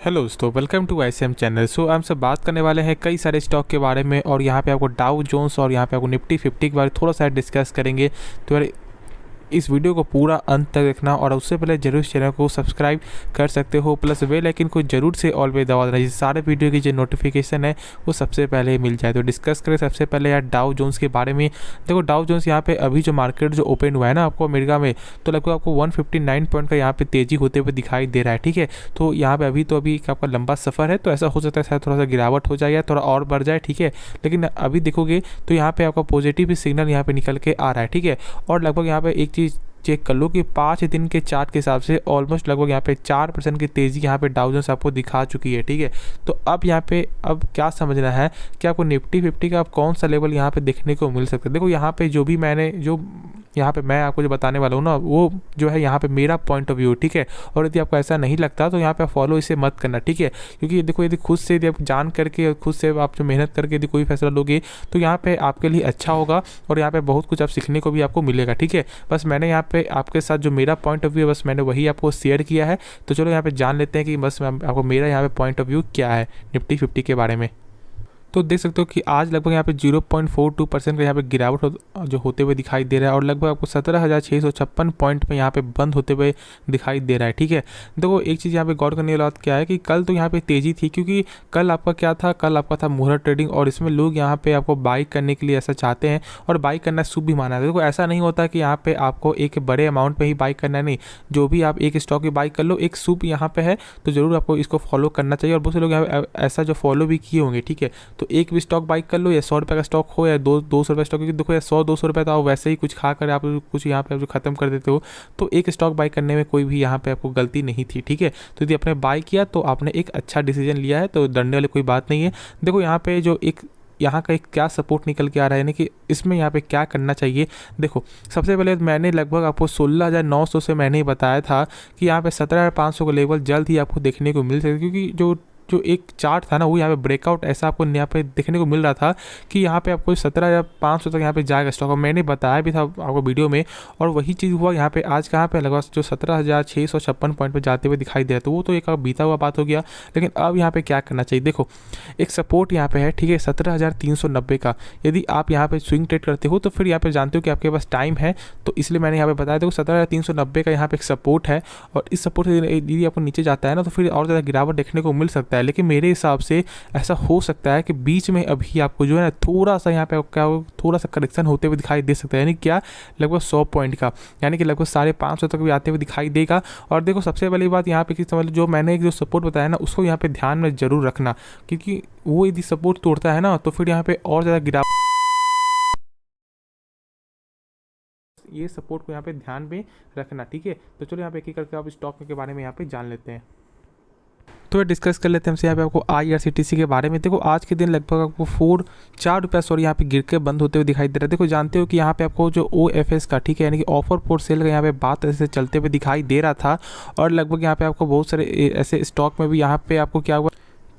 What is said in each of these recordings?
Hello दोस्तों, welcome to ICM channel. हम सब बात करने वाले हैं कई सारे स्टॉक के बारे में और यहाँ पे आपको डाउ जोन्स और यहाँ पे आपको निफ्टी 50 के बारे में थोड़ा सा डिस्कस करेंगे। तो यार इस वीडियो को पूरा अंत तक देखना और उससे पहले जरूर चैनल को सब्सक्राइब कर सकते हो, प्लस बेल आइकन को जरूर से ऑल पे दबा देना जिससे सारे वीडियो की जो नोटिफिकेशन है वो सबसे पहले मिल जाए। तो डिस्कस करें सबसे पहले यार डाउ जोन्स के बारे में। देखो डाउ जोन्स यहाँ पे अभी जो मार्केट जो ओपन हुआ है ना आपको अमेरिका में, तो लगभग आपको 159 पॉइंट का यहाँ पे तेजी होते हुए दिखाई दे रहा है। ठीक है, तो यहाँ पे अभी आपका लंबा सफ़र है, तो ऐसा हो सकता है शायद थोड़ा सा गिरावट हो जाए या थोड़ा और बढ़ जाए। ठीक है, लेकिन अभी देखोगे तो यहाँ पे आपका पॉजिटिव सिग्नल यहाँ पे निकल के आ रहा है। ठीक है, और लगभग यहाँ पे एक चीज़ चेक कर लो कि 5 दिन के चार्ट के हिसाब से ऑलमोस्ट लगभग यहाँ पे 4% की तेज़ी यहाँ पे डाउ जोन्स आपको दिखा चुकी है। ठीक है, तो अब यहाँ पे अब क्या समझना है कि आपको निफ्टी 50 का अब कौन सा लेवल यहाँ पे देखने को मिल सकता है। देखो यहाँ पे जो यहाँ पे मैं आपको जो बताने वाला हूँ ना, वो जो है यहाँ पे मेरा पॉइंट ऑफ व्यू। ठीक है, और यदि आपको ऐसा नहीं लगता तो यहाँ पे फॉलो इसे मत करना। ठीक है, क्योंकि देखो यदि खुद से यदि आप जान करके खुद से आप जो मेहनत करके यदि कोई फैसला लोगे तो यहाँ पे आपके लिए अच्छा होगा और यहाँ पे बहुत कुछ आप सीखने को भी आपको मिलेगा। ठीक है, बस मैंने यहाँ पे आपके साथ जो मेरा पॉइंट ऑफ व्यू है बस मैंने वही आपको शेयर किया है। तो चलो यहाँ पे जान लेते हैं कि बस आपको मेरा यहाँ पे पॉइंट ऑफ व्यू क्या है निफ्टी 50 के बारे में। तो देख सकते हो कि आज लगभग यहाँ पे 0.42% का यहाँ पे गिरावट जो होते हुए दिखाई दे रहा है और लगभग आपको 17,656 पॉइंट पे यहाँ पे बंद होते हुए दिखाई दे रहा है। ठीक है, देखो एक चीज़ यहाँ पे गौर करने वाली बात क्या है कि कल तो यहाँ पे तेज़ी थी, क्योंकि कल आपका क्या था, कल आपका था मुहूर्त ट्रेडिंग और इसमें लोग यहाँ पे आपको बाई करने के लिए ऐसा चाहते हैं और बाई करना शुभ भी माना है। देखो ऐसा नहीं होता कि यहाँ पे आपको एक बड़े अमाउंट पर ही बाई करना है, नहीं, जो भी आप एक स्टॉक की बाई कर लो एक शुभ यहाँ पे है, तो ज़रूर आपको इसको फॉलो करना चाहिए और बहुत से लोग यहाँ ऐसा जो फॉलो भी किए होंगे। ठीक है, तो एक भी स्टॉक बाई कर लो या 100 रुपये का स्टॉक हो या 200 रुपये स्टॉक, क्योंकि देखो या 100-200 रुपये तो आप वैसे ही कुछ खा कर आप कुछ यहाँ पे जो ख़त्म कर देते हो, तो एक स्टॉक बाई करने में कोई भी यहाँ पे आपको गलती नहीं थी। ठीक है, तो यदि आपने बाई किया तो आपने एक अच्छा डिसीजन लिया है, तो डरने वाली कोई बात नहीं है। देखो यहाँ पे जो यहाँ का एक क्या सपोर्ट निकल के आ रहा है, यानी कि इसमें यहाँ पे क्या करना चाहिए। देखो सबसे पहले मैंने लगभग आपको 16,900 से मैंने ही बताया था कि यहाँ पे 17,500 का लेवल जल्द ही आपको देखने को मिल सके, क्योंकि जो एक चार्ट था ना वो यहाँ पे ब्रेकआउट ऐसा आपको यहाँ पे देखने को मिल रहा था कि यहाँ पे आपको 17,500 तक यहाँ पे जाएगा स्टॉक, और मैंने बताया भी था आपको वीडियो में, और वही चीज़ हुआ यहाँ पे आज कहाँ पे लगभग जो 17,656 पॉइंट पे जाते हुए दिखाई दे रहा है। तो वो तो एक बीता हुआ बात हो गया, लेकिन अब यहाँ पे क्या करना चाहिए। देखो एक सपोर्ट यहाँ पे है, ठीक है, 17,390 का। यदि आप यहाँ पे स्विंग ट्रेड करते हो तो फिर यहाँ पे जानते हो कि आपके पास टाइम है, तो इसलिए मैंने यहाँ पे बताया। देखो 17,390 का यहाँ पे एक सपोर्ट है और इस सपोर्ट से यदि आपको नीचे जाता है ना तो फिर और ज़्यादा गिरावट देखने को मिल सकता है। लेकिन मेरे हिसाब से ऐसा हो सकता है कि बीच में अभी आपको जो है ना थोड़ा सा यहाँ पे क्या थोड़ा सा करेक्शन होते हुए दिखाई दे सकता है, यानी क्या लगभग 100 पॉइंट का, यानी कि लगभग 550 तक भी आते हुए दिखाई देगा। और देखो सबसे पहली बात यहाँ पे कि समझ लो जो मैंने जो सपोर्ट बताया ना उसको यहाँ पे ध्यान में जरूर रखना, क्योंकि वो यदि सपोर्ट तोड़ता है ना तो फिर यहाँ पे और ज़्यादा गिरावट, ये सपोर्ट को यहाँ पे ध्यान में रखना। ठीक है, तो चलो यहाँ पे एक एक करके आप स्टॉक के बारे में यहाँ पे जान लेते हैं। तो डिस्कस कर लेते हैं हमसे यहाँ पे आपको IRCTC के बारे में। देखो आज के दिन लगभग आपको 4 रुपया यहाँ पे गिर के बंद होते हुए दिखाई दे रहा है। देखो जानते हो कि यहाँ पे आपको जो OFS का, ठीक है, यानी कि ऑफर फॉर सेल का यहाँ पे बात ऐसे चलते हुए दिखाई दे रहा था, और लगभग यहाँ पे आपको बहुत सारे ऐसे स्टॉक में भी यहाँ पे आपको क्या हुआ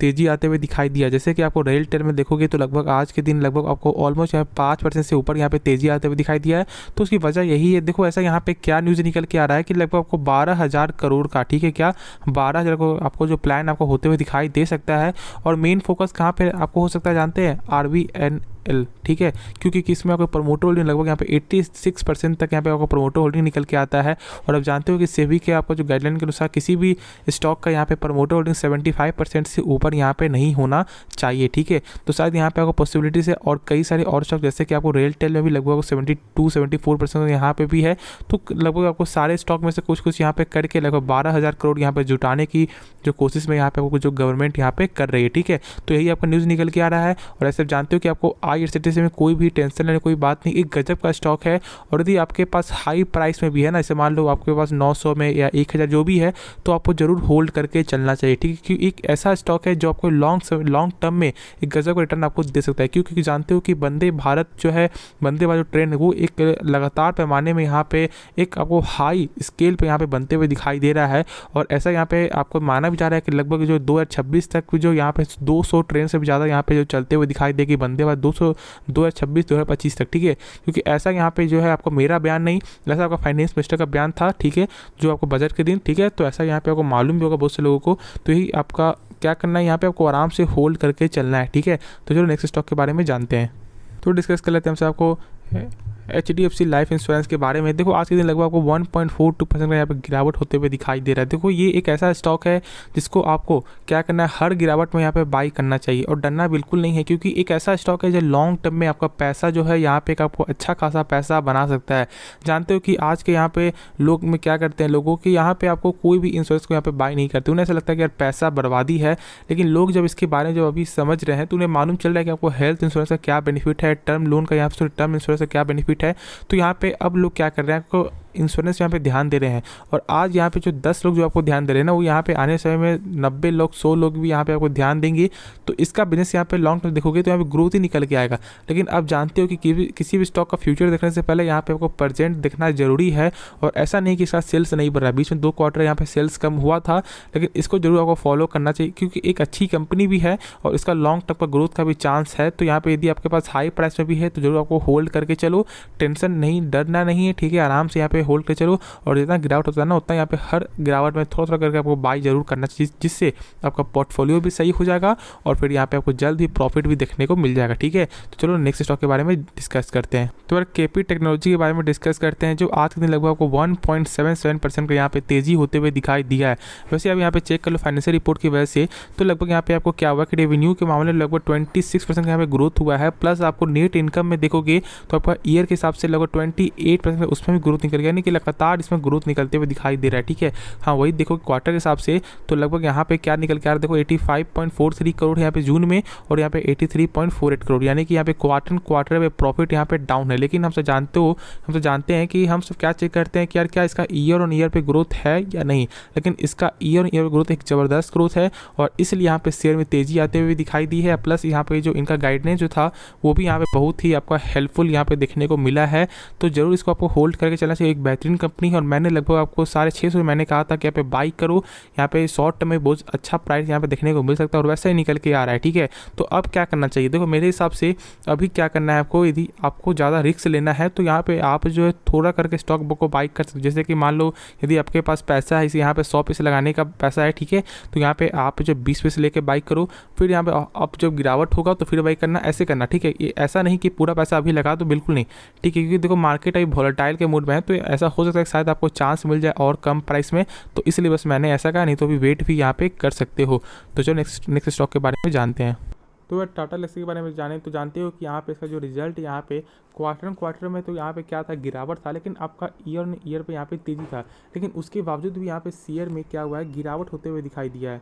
तेज़ी आते हुए दिखाई दिया। जैसे कि आपको रेल टेल में देखोगे तो लगभग आज के दिन लगभग आपको ऑलमोस्ट यहाँ 5% से ऊपर यहाँ पे तेज़ी आते हुए दिखाई दिया है। तो उसकी वजह यही है, देखो ऐसा यहाँ पे क्या न्यूज़ निकल के आ रहा है कि लगभग आपको 12,000 करोड़ का, ठीक है, क्या 12,000 को आपको जो प्लान आपको होते हुए दिखाई दे सकता है। और मेन फोकस कहाँ पे आपको हो सकता है जानते हैं, RVNL, ठीक है, क्योंकि किसमें आपको प्रमोटर होल्डिंग लगभग यहाँ पे 86% तक यहाँ पे आपको प्रमोटर होल्डिंग निकल के आता है। और अब जानते हो कि सेबी के आपको जो गाइडलाइन के अनुसार किसी भी स्टॉक का यहाँ पे प्रमोटर होल्डिंग 75% से ऊपर यहाँ पे नहीं होना चाहिए। ठीक है, तो शायद यहाँ पे आपको पॉसिबिलिटीज है, और कई सारे और स्टॉक जैसे कि आपको रेल टेल में भी लगभग 72-74% यहाँ पे भी है। तो लगभग आपको सारे स्टॉक में से कुछ यहाँ पे करके लगभग 12,000 करोड़ यहाँ पे जुटाने की जो कोशिश में यहाँ पे आपको जो गवर्नमेंट यहाँ पे कर रही है। ठीक है, तो यही आपका न्यूज़ निकल के आ रहा है। और ऐसे जानते हो कि आपको IRCTC में कोई भी टेंशन लेने कोई बात नहीं, एक गजब का स्टॉक है। और यदि आपके पास हाई प्राइस में भी है ना, जैसे मान लो आपके पास 900 में या 1,000 जो भी है, तो आपको जरूर होल्ड करके चलना चाहिए। ठीक है, क्योंकि एक ऐसा स्टॉक है जो आपको लॉन्ग टर्म में एक गजब का रिटर्न आपको दे सकता है। क्योंकि जानते हो कि वंदे भारत जो है, वंदे भारत जो ट्रेन है वो एक लगातार पैमाने में यहाँ पे एक आपको हाई स्केल पे यहाँ पे बनते हुए दिखाई दे रहा है। और ऐसा यहाँ पे आपको माना भी जा रहा है कि लगभग जो 2026 तक जो यहाँ पे 200 ट्रेन से भी ज़्यादा यहाँ पे जो चलते हुए दिखाई देगी वंदे भारत 200 2026-2025 तक, ठीक है। क्योंकि ऐसा यहाँ पे जो है आपको मेरा बयान नहीं, ऐसा आपका फाइनेंस मिनिस्टर का बयान था, ठीक है, जो आपको बजट के दिन, ठीक है। तो ऐसा यहाँ पे आपको मालूम भी होगा बहुत से लोगों को। तो यही आपका क्या करना है, यहाँ पे आपको आराम से होल्ड करके चलना है, ठीक है। तो चलो नेक्स्ट स्टॉक के बारे में जानते हैं। तो डिस्कस कर लेते हैं हमसे आपको HDFC लाइफ इंश्योरेंस के बारे में। देखो आज के दिन लगभग आपको 1.42% का यहाँ पे गिरावट होते हुए दिखाई दे रहा है। देखो ये एक ऐसा स्टॉक है जिसको आपको क्या करना है, हर गिरावट में यहाँ पे बाई करना चाहिए और डरना बिल्कुल नहीं है, क्योंकि एक ऐसा स्टॉक है जो लॉन्ग टर्म में आपका पैसा जो है यहाँ पे आपको अच्छा खासा पैसा बना सकता है। जानते हो कि आज के यहाँ पे लोग में क्या करते हैं, लोगों के यहाँ पे आपको कोई भी इंश्योरेंस को यहाँ पे बाई नहीं करते। उन्हें ऐसा लगता है कि यार पैसा बर्बादी है, लेकिन लोग जब इसके बारे में जब अभी समझ रहे हैं तो उन्हें मालूम चल रहा है कि आपको हेल्थ इंश्योरेंस का क्या बेनिफिट है, टर्म लोन का यहाँ पे टर्म इंश्योरेंस का क्या बेनिफिट है। तो यहाँ पे अब लोग क्या कर रहे हैं, आपको इंश्योरेंस यहाँ पे ध्यान दे रहे हैं। और आज यहाँ पे जो 10 लोग जो आपको ध्यान दे रहे हैं ना, वो यहाँ पे आने समय में 90 लोग 100 लोग भी यहाँ पे आपको ध्यान देंगे। तो इसका बिजनेस यहाँ पे लॉन्ग टर्म देखोगे तो यहाँ पे ग्रोथ ही निकल के आएगा। लेकिन आप जानते हो कि किसी भी स्टॉक का फ्यूचर देखने से पहले यहाँ पे आपको प्रेजेंट देखना जरूरी है। और ऐसा नहीं कि इसका सेल्स नहीं बढ़ रहा है, बीच में 2 क्वार्टर यहाँ पे सेल्स कम हुआ था, लेकिन इसको जरूर आपको फॉलो करना चाहिए, क्योंकि एक अच्छी कंपनी भी है और इसका लॉन्ग टर्म का ग्रोथ का भी चांस है। तो यहाँ पे यदि आपके पास हाई प्राइस में भी है तो जरूर आपको होल्ड करके चलो, टेंशन नहीं, डरना नहीं है, ठीक है। आराम से यहाँ पे होल्ड करके चलो और जितना गिरावट होता है ना, उतना यहाँ पे हर गिरावट में थोड़ा थोड़ा करके आपको बाई जरूर करना चाहिए, जिससे आपका पोर्टफोलियो भी सही हो जाएगा और फिर यहाँ पे आपको जल्द ही प्रॉफिट भी देखने को मिल जाएगा, ठीक है। तो चलो नेक्स्ट स्टॉक के बारे में डिस्कस करते हैं। तो यार KP टेक्नोलॉजी के बारे में डिस्कस करते हैं, जो आज के दिन लगभग आपको 1.77% का यहाँ पे तेजी होते हुए दिखाई दिया है। वैसे अब यहाँ पे चेक कर लो फाइनेंशियल रिपोर्ट की वजह से, तो लगभग यहाँ पे आपको क्या हुआ कि रेवेन्यू के मामले में लगभग 26% का यहाँ पे ग्रोथ हुआ है। प्लस आपको नेट इनकम में देखोगे तो आपका ईयर के हिसाब से लगभग 28% उसमें भी ग्रोथ निकल गया, यानी कि लगातार इसमें ग्रोथ निकलते हुए दिखाई दे रहा है, ठीक है। हाँ वही देखो क्वार्टर के हिसाब से तो लगभग यहाँ पे क्या निकल के आ रहा है, देखो 85.43 करोड़ यहाँ पे जून में और यहाँ पे 83.48 करोड़, यानी कि यहाँ पे क्वार्टर में प्रॉफिट यहाँ पे डाउन है। लेकिन हम तो जानते हैं कि हम सब क्या चेक करते हैं कि यार क्या इसका ईयर ऑन ईयर पे ग्रोथ है या नहीं, लेकिन इसका ईयर ऑन ईयर ग्रोथ एक ज़बरदस्त ग्रोथ है और इसलिए यहाँ पे शेयर में तेजी आते हुए दिखाई दी है। प्लस यहाँ पे जो इनका गाइडेंस जो था वो भी यहाँ पे बहुत ही आपका हेल्पफुल यहाँ पे देखने को मिला है। तो जरूर इसको आपको होल्ड करके चलना चाहिए, एक बेहतरीन कंपनी है। और मैंने लगभग आपको 650 मैंने कहा था कि यहाँ पे बाई करो, यहाँ पे शॉर्ट टर्म में बहुत अच्छा प्राइस यहाँ पे देखने को मिल सकता है और वैसा ही निकल के आ रहा है, ठीक है। तो अब क्या करना चाहिए, देखो मेरे हिसाब से अभी क्या करना है आपको, यदि आपको ज़्यादा रिस्क लेना है तो यहाँ पे आप जो है थोड़ा करके स्टॉक बुक को बाई कर सकते हो। जैसे कि मान लो यदि आपके पास पैसा है, इसे यहाँ पे 100 पैसे लगाने का पैसा है, ठीक है, तो यहाँ पे आप जो 20 पैसे लेके बाई करो, फिर यहाँ पे अब जब गिरावट होगा तो फिर बाई करना, ऐसे करना, ठीक है। ये ऐसा नहीं कि पूरा पैसा अभी लगा, तो बिल्कुल नहीं, ठीक है, क्योंकि देखो मार्केट अभी वोलेटाइल के मूड में है, तो ऐसा हो सकता है कि शायद आपको चांस मिल जाए और कम प्राइस में, तो इसलिए बस मैंने ऐसा कहा, नहीं तो अभी वेट भी यहाँ पे कर सकते हो। तो चलो नेक्स्ट स्टॉक के बारे में जानते हैं। तो यार टाटा एल्क्सी के बारे में जाने तो जानते हो कि यहाँ पे इसका जो रिजल्ट यहाँ पे क्वार्टर में तो यहाँ पे क्या था, गिरावट था, लेकिन आपका ईयर पे यहाँ पे तेजी था, लेकिन उसके बावजूद भी यहाँ पे शेयर में क्या हुआ है, गिरावट होते हुए दिखाई दिया है।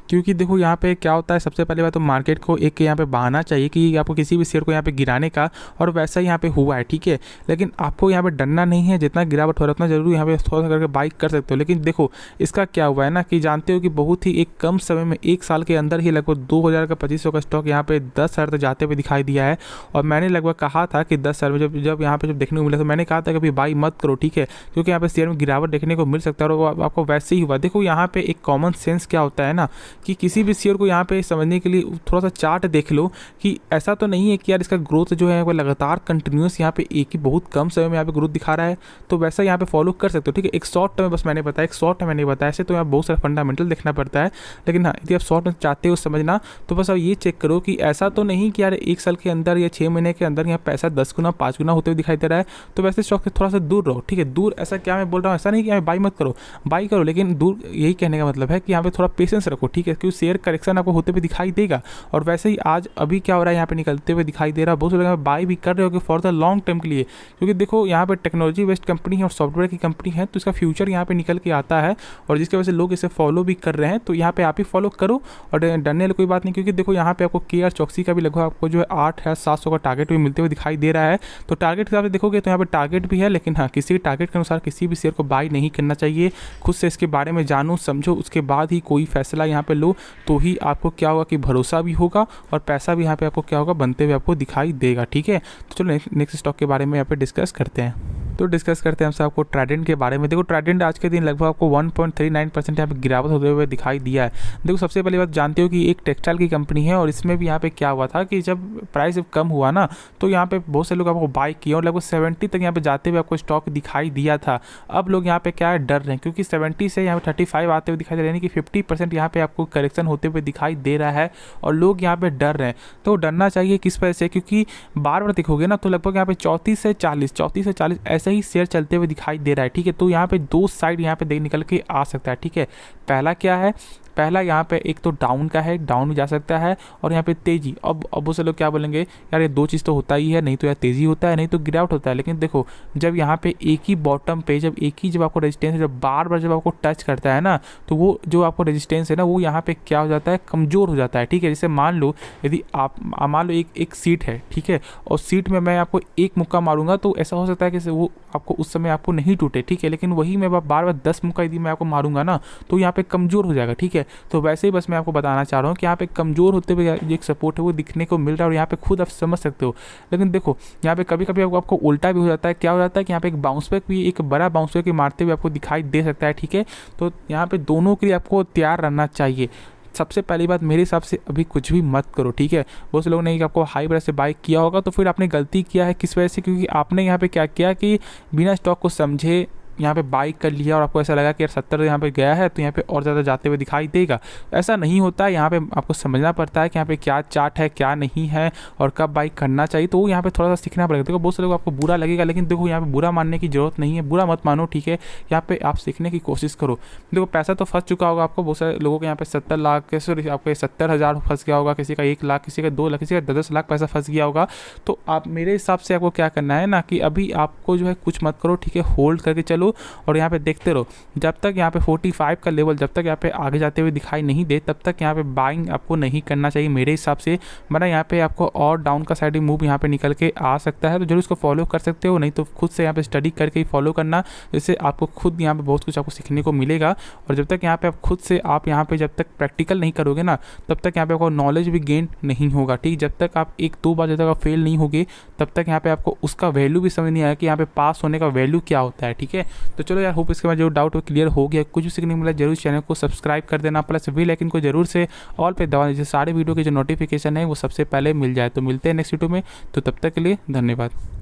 क्योंकि देखो यहाँ पे क्या होता है, सबसे पहले बात तो मार्केट को एक यहाँ पे बहाना चाहिए कि आपको किसी भी शेयर को यहाँ पे गिराने का, और वैसा ही यहाँ पे हुआ है, ठीक है। लेकिन आपको यहाँ पे डरना नहीं है, जितना गिरावट हो रहा है उतना जरूर यहाँ पे थोड़ा करके बाई कर सकते हो। लेकिन देखो इसका क्या हुआ है ना, कि जानते हो कि बहुत ही एक कम समय में 1 साल के अंदर ही लगभग 2000 का 2500 का स्टॉक यहाँ पे 10,000 तक जाते हुए दिखाई दिया है। और मैंने लगभग कहा था कि 10,000 में जब यहाँ पे जब देखने को मिला तो मैंने कहा था कि अभी बाई मत करो, ठीक है, क्योंकि यहाँ पे शेयर में गिरावट देखने को मिल सकता है और आपको वैसे ही हुआ। देखो यहाँ पे एक कॉमन सेंस क्या होता है ना, कि किसी भी शेयर को यहाँ पे समझने के लिए थोड़ा सा चार्ट देख लो कि ऐसा तो नहीं है कि यार इसका ग्रोथ जो है वो लगातार कंटिन्यूस यहाँ पे एक ही बहुत कम समय में यहाँ पे ग्रोथ दिखा रहा है, तो वैसा यहाँ पे फॉलो कर सकते हो, ठीक है। एक शॉर्ट टर्म में बस मैंने बताया, एक शॉर्ट टर्म मैंने बताया, ऐसे तो यहाँ बहुत सारा फंडामेंटल देखना पड़ता है। लेकिन हाँ, यदि आप शॉर्ट टर्म चाहते हो समझना, तो बस आप ये चेक करो कि ऐसा तो नहीं कि यार 1 साल के अंदर या 6 महीने के अंदर यहाँ पैसा 10 गुना 5 गुना होते हुए दिखाई दे रहा है, तो वैसे स्टॉक से थोड़ा सा दूर रहो, ठीक है। दूर ऐसा क्या मैं बोल रहा हूँ, ऐसा नहीं कि यहाँ बाई मत करो, बाई करो, लेकिन दूर, यही कहने का मतलब है कि यहाँ पे थोड़ा पेशेंस रखो, ठीक है, क्योंकि शेयर करेक्शन आपको होते हुए दिखाई देगा। और वैसे ही आज अभी क्या हो रहा है, यहाँ पे निकलते हुए दिखाई दे रहा है। बहुत लोग बाई भी कर रहे हो कि फॉर द लॉन्ग टर्म के लिए, क्योंकि देखो यहाँ पे टेक्नोलॉजी बेस्ड कंपनी है और सॉफ्टवेयर की कंपनी है, तो इसका फ्यूचर यहाँ पे निकल के आता है और जिसकी वजह से लोग इसे फॉलो भी कर रहे हैं। तो यहाँ पे आप ही फॉलो करो और डरने वाली कोई बात नहीं, क्योंकि देखो यहाँ पे आपको KR चौकसी का भी लगभग आपको जो है 8,700 का टारगेट भी मिलते हुए दिखाई दे रहा है। तो टारगेट के हिसाब से देखोगे तो यहाँ पे टारगेट भी है, लेकिन हाँ, किसी टारगेट के अनुसार किसी भी शेयर को बाई नहीं करना चाहिए। खुद से इसके बारे में जानो समझो, उसके बाद ही कोई फैसला यहाँ पे लो, तो ही आपको क्या होगा कि भरोसा भी होगा और पैसा भी यहाँ पे आपको क्या होगा बनते हुए आपको दिखाई देगा, ठीक है। तो चलो नेक्स्ट स्टॉक के बारे में यहाँ पे डिस्कस करते हैं। तो डिस्कस करते हैं हमसे आपको ट्राइडेंट के बारे में। देखो ट्राइडेंट आज के दिन लगभग आपको 1.39% यहाँ पे गिरावट होते हुए दिखाई दिया है। देखो सबसे पहली बात जानते हो कि एक टेक्सटाइल की कंपनी है और इसमें भी यहाँ पे क्या हुआ था कि जब प्राइस कम हुआ ना तो यहाँ पे बहुत से लोग आपको बाई किए और लगभग 70 तक यहाँ पे जाते हुए आपको स्टॉक दिखाई दिया था। अब लोग यहाँ पे क्या है डर रहे हैं क्योंकि 70 से यहाँ पे 35 आते हुए दिखाई दे रहे हैं कि 50% यहाँ पे आपको करेक्शन होते हुए दिखाई दे रहा है और लोग यहाँ पे डर रहे हैं। तो डरना चाहिए किस वजह से, क्योंकि बार बार देखोगे ना तो लगभग यहाँ पे 34 से 40 ऐसे ही शेयर चलते हुए दिखाई दे रहा है। ठीक है, तो यहाँ पे दो साइड यहाँ पे निकल के आ सकता है। ठीक है, पहला क्या है, पहला यहाँ पे एक तो डाउन का है, डाउन भी जा सकता है और यहाँ पे तेजी। अब वो से लोग क्या बोलेंगे यार ये दो चीज़ तो होता ही है, नहीं तो यार तेजी होता है नहीं तो गिरावट होता है। लेकिन देखो जब यहाँ पे एक ही बॉटम पे जब एक ही जब आपको रेजिस्टेंस है, जब बार बार जब आपको टच करता है ना तो वो जो आपको रेजिस्टेंस है ना वो यहाँ पे क्या हो जाता है, कमज़ोर हो जाता है। ठीक है, जैसे मान लो यदि आप मान लो एक सीट है, ठीक है, और सीट में मैं आपको एक मुक्का मारूंगा तो ऐसा हो सकता है कि वो आपको उस समय आपको नहीं टूटे। ठीक है, लेकिन वही मैं बार बार 10 मुक्का यदि मैं आपको मारूंगा ना तो यहाँ पे कमज़ोर हो जाएगा। ठीक है, तो वैसे ही बस मैं आपको बताना चाह रहा हूँ कि यहाँ पे कमज़ोर होते हुए एक सपोर्ट है वो दिखने को मिल रहा है और यहाँ पे खुद आप समझ सकते हो। लेकिन देखो यहाँ पे कभी कभी आपको उल्टा भी हो जाता है। क्या हो जाता है कि यहाँ पे एक बाउंस बैक भी, एक बड़ा बाउंस बैक मारते हुए आपको दिखाई दे सकता है। ठीक है, तो यहाँ पे दोनों के लिए आपको तैयार रहना चाहिए। सबसे पहली बात मेरे हिसाब से अभी कुछ भी मत करो। ठीक है, बहुत से लोगों ने आपको हाई प्राइस से बाय किया होगा तो फिर आपने गलती किया है। किस वजह से, क्योंकि आपने यहाँ पे क्या किया कि बिना स्टॉक को समझे यहाँ पे बाई कर लिया और आपको ऐसा लगा कि यार 70 यहाँ पे गया है तो यहाँ पे और ज़्यादा जाते हुए दिखाई देगा। ऐसा नहीं होता है, यहाँ पे आपको समझना पड़ता है कि यहाँ पे क्या चार्ट है क्या नहीं है और कब बाई करना चाहिए। तो यहाँ पे थोड़ा सा सीखना पड़ेगा। देखो बहुत से लोग आपको बुरा लगेगा, लेकिन देखो यहाँ पे बुरा मानने की जरूरत नहीं है, बुरा मत मानो। ठीक है, यहाँ पे आप सीखने की कोशिश करो। देखो पैसा तो फंस चुका होगा आपको, बहुत सारे लोगों के यहाँ पे 70 लाख कैसे आपको 70,000 फंस गया होगा, किसी का 1 लाख, किसी का 2 लाख, किसी का 10 लाख पैसा फंस गया होगा। तो आप मेरे हिसाब से आपको क्या करना है ना कि अभी आपको जो है कुछ मत करो। ठीक है, होल्ड करके चलो और यहाँ पे देखते रहो जब तक यहाँ पे 45 का लेवल जब तक यहाँ पे आगे जाते हुए दिखाई नहीं दे तब तक यहाँ पे बाइंग आपको नहीं करना चाहिए मेरे हिसाब से। वरना यहाँ पे आपको और डाउन का साइड मूव यहाँ पे निकल के आ सकता है। तो जरूर इसको फॉलो कर सकते हो, नहीं तो खुद से यहाँ पे स्टडी करके ही फॉलो करना, जिससे आपको खुद यहाँ पे बहुत कुछ आपको सीखने को मिलेगा। और जब तक यहाँ पे आप खुद से आप यहाँ पे जब तक प्रैक्टिकल नहीं करोगे ना तब तक यहाँ पे आपको नॉलेज भी गेन नहीं होगा। ठीक, जब तक आप 1-2 बार जब तक आप फेल नहीं होगे तब तक यहाँ पे आपको उसका वैल्यू भी समझ नहीं आया कि यहाँ पे पास होने का वैल्यू क्या होता है। ठीक है, तो चलो यार होप इसके बाद जो डाउट वो क्लियर हो गया। कुछ भी सीखने मिला जरूर चैनल को सब्सक्राइब कर देना, प्लस बेल आइकन को जरूर से ऑल पे दबा दीजिए, सारे वीडियो के जो नोटिफिकेशन है वो सबसे पहले मिल जाए। तो मिलते हैं नेक्स्ट वीडियो में, तो तब तक के लिए धन्यवाद।